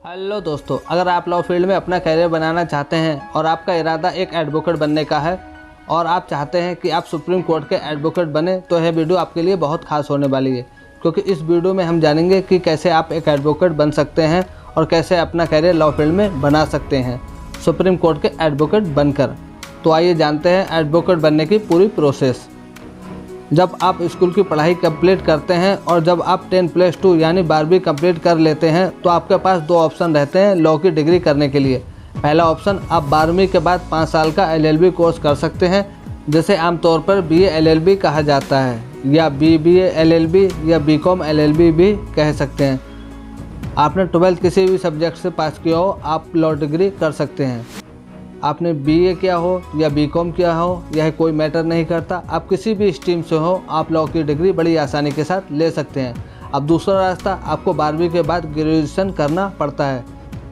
Hello दोस्तों, अगर आप लॉ फील्ड में अपना करियर बनाना चाहते हैं और आपका इरादा एक एडवोकेट बनने का है और आप चाहते हैं कि आप सुप्रीम कोर्ट के एडवोकेट बने, तो यह वीडियो आपके लिए बहुत खास होने वाली है। क्योंकि इस वीडियो में हम जानेंगे कि कैसे आप एक एडवोकेट बन सकते हैं और कैसे अपना करियर लॉ फील्ड में बना सकते हैं सुप्रीम कोर्ट के एडवोकेट बनकर। तो आइए जानते हैं एडवोकेट बनने की पूरी प्रोसेस। जब आप स्कूल की पढ़ाई कंप्लीट करते हैं और जब आप 10+2 यानी 12वीं कंप्लीट कर लेते हैं तो आपके पास दो ऑप्शन रहते हैं लॉ की डिग्री करने के लिए। पहला ऑप्शन, आप 12वीं के बाद 5 साल का LLB कोर्स कर सकते हैं, जिसे आमतौर पर BA LLB कहा जाता है, या BBA LLB या BCom LLB भी कह सकते हैं। आपने 12th किसी भी सब्जेक्ट से पास किया हो, आप लॉ डिग्री कर सकते हैं। आपने BA किया हो या BCom किया हो, यह कोई मैटर नहीं करता। आप किसी भी स्ट्रीम से हो, आप लॉ की डिग्री बड़ी आसानी के साथ ले सकते हैं। अब दूसरा रास्ता, आपको 12वीं के बाद ग्रेजुएशन करना पड़ता है।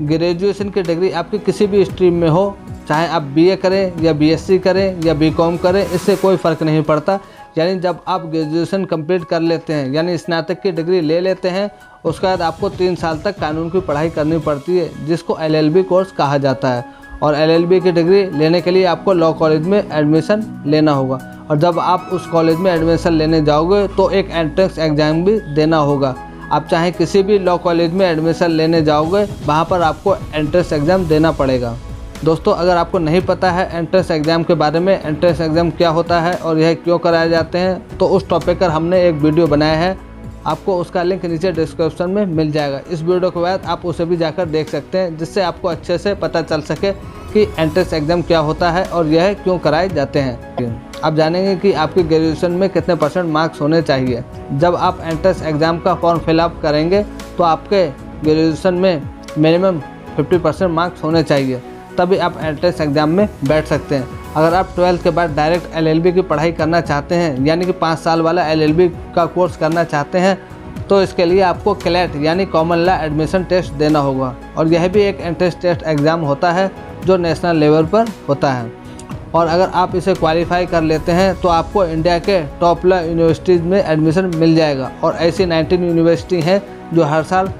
ग्रेजुएशन की डिग्री आपकी किसी भी स्ट्रीम में हो, चाहे आप BA करें या BSc करें या BCom करें, इससे कोई फ़र्क नहीं पड़ता। यानी जब आप ग्रेजुएशन कंप्लीट कर लेते हैं, यानी स्नातक की डिग्री ले लेते हैं, उसके बाद आपको 3 साल तक कानून की पढ़ाई करनी पड़ती है, जिसको LLB कोर्स कहा जाता है। और LLB की डिग्री लेने के लिए आपको लॉ कॉलेज में एडमिशन लेना होगा। और जब आप उस कॉलेज में एडमिशन लेने जाओगे तो एक एंट्रेंस एग्ज़ाम भी देना होगा। आप चाहे किसी भी लॉ कॉलेज में एडमिशन लेने जाओगे, वहाँ पर आपको एंट्रेंस एग्ज़ाम देना पड़ेगा। दोस्तों, अगर आपको नहीं पता है एंट्रेंस एग्ज़ाम के बारे में, एंट्रेंस एग्ज़ाम क्या होता है और यह क्यों कराए जाते हैं, तो उस टॉपिक पर हमने एक वीडियो बनाया है। आपको उसका लिंक नीचे डिस्क्रिप्शन में मिल जाएगा। इस वीडियो के बाद आप उसे भी जाकर देख सकते हैं, जिससे आपको अच्छे से पता चल सके कि एंट्रेंस एग्ज़ाम क्या होता है और यह क्यों कराए जाते हैं। आप जानेंगे कि आपकी ग्रेजुएशन में कितने % मार्क्स होने चाहिए। जब आप एंट्रेंस एग्ज़ाम का फॉर्म फिलअप करेंगे तो आपके ग्रेजुएशन में मिनिमम 50% मार्क्स होने चाहिए, तभी आप एंट्रेंस एग्ज़ाम में बैठ सकते हैं। अगर आप 12th के बाद डायरेक्ट LLB की पढ़ाई करना चाहते हैं, यानी कि 5 साल वाला LLB का कोर्स करना चाहते हैं, तो इसके लिए आपको CLAT यानी कॉमन लॉ एडमिशन टेस्ट देना होगा। और यह भी एक एंट्रेंस टेस्ट एग्ज़ाम होता है जो नेशनल लेवल पर होता है। और अगर आप इसे क्वालिफाई कर लेते हैं तो आपको इंडिया के टॉप लॉ यूनिवर्सिटीज़ में एडमिशन मिल जाएगा। और ऐसी 19 यूनिवर्सिटी हैं जो हर साल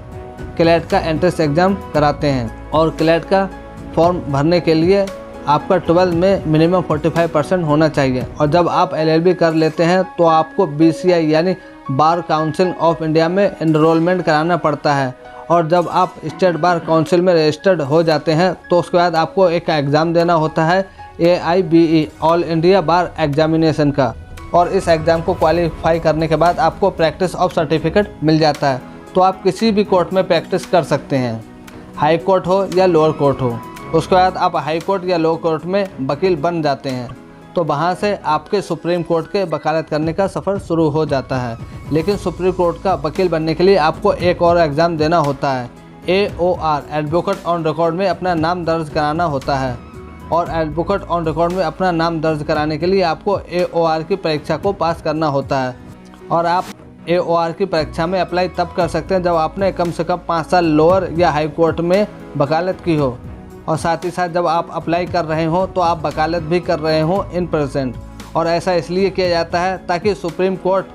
CLAT का एंट्रेंस एग्ज़ाम कराते हैं। और CLAT का फॉर्म भरने के लिए आपका 12 में मिनिमम 45% होना चाहिए। और जब आप LLB कर लेते हैं तो आपको BCI यानी बार काउंसिल ऑफ इंडिया में एनरोलमेंट कराना पड़ता है। और जब आप स्टेट बार काउंसिल में रजिस्टर्ड हो जाते हैं तो उसके बाद आपको एक एग्ज़ाम देना होता है, AIBE ऑल इंडिया बार एग्जामिनेशन का। और इस एग्ज़ाम को क्वालिफाई करने के बाद आपको प्रैक्टिस ऑफ सर्टिफिकेट मिल जाता है। तो आप किसी भी कोर्ट में प्रैक्टिस कर सकते हैं, हाई कोर्ट हो या लोअर कोर्ट हो। उसके बाद आप हाई कोर्ट या लो कोर्ट में वकील बन जाते हैं, तो वहाँ से आपके सुप्रीम कोर्ट के वकालत करने का सफ़र शुरू हो जाता है। लेकिन सुप्रीम कोर्ट का वकील बनने के लिए आपको एक और एग्ज़ाम देना होता है, AOR एडवोकेट ऑन रिकॉर्ड में अपना नाम दर्ज कराना होता है। और एडवोकेट ऑन रिकॉर्ड में अपना नाम दर्ज कराने के लिए आपको AOR की परीक्षा को पास करना होता है। और आप AOR की परीक्षा में अप्लाई तब कर सकते हैं जब आपने कम से कम 5 साल लोअर या हाई कोर्ट में वकालत की हो। और साथ ही साथ जब आप अप्लाई कर रहे हो तो आप वकालत भी कर रहे हो इन प्रेजेंट। और ऐसा इसलिए किया जाता है ताकि सुप्रीम कोर्ट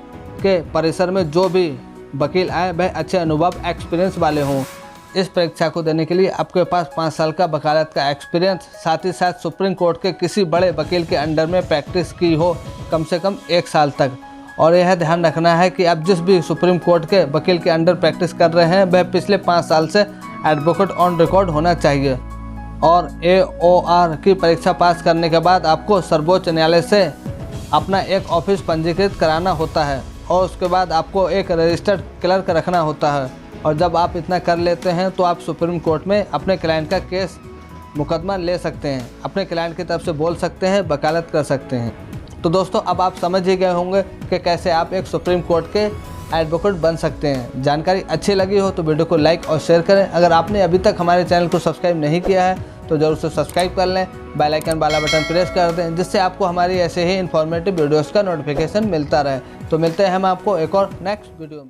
के परिसर में जो भी वकील आए वह अच्छे अनुभव एक्सपीरियंस वाले हों। इस परीक्षा को देने के लिए आपके पास 5 साल का वकालत का एक्सपीरियंस, साथ ही साथ सुप्रीम कोर्ट के किसी बड़े वकील के अंडर में प्रैक्टिस की हो कम से कम 1 साल तक। और यह ध्यान रखना है कि आप जिस भी सुप्रीम कोर्ट के वकील के अंडर प्रैक्टिस कर रहे हैं वह पिछले 5 साल से एडवोकेट ऑन रिकॉर्ड होना चाहिए। और AOR की परीक्षा पास करने के बाद आपको सर्वोच्च न्यायालय से अपना एक ऑफिस पंजीकृत कराना होता है। और उसके बाद आपको एक रजिस्टर्ड क्लर्क रखना होता है। और जब आप इतना कर लेते हैं तो आप सुप्रीम कोर्ट में अपने क्लाइंट का केस मुकदमा ले सकते हैं, अपने क्लाइंट की तरफ से बोल सकते हैं, वकालत कर सकते हैं। तो दोस्तों, अब आप समझ ही गए होंगे कि कैसे आप एक सुप्रीम कोर्ट के एडवोकेट बन सकते हैं। जानकारी अच्छी लगी हो तो वीडियो को लाइक और शेयर करें। अगर आपने अभी तक हमारे चैनल को सब्सक्राइब नहीं किया है तो ज़रूर से सब्सक्राइब कर लें, बेल आइकन वाला बटन प्रेस कर दें, जिससे आपको हमारी ऐसे ही इन्फॉर्मेटिव वीडियोस का नोटिफिकेशन मिलता रहे। तो मिलते हैं हम आपको एक और नेक्स्ट वीडियो में।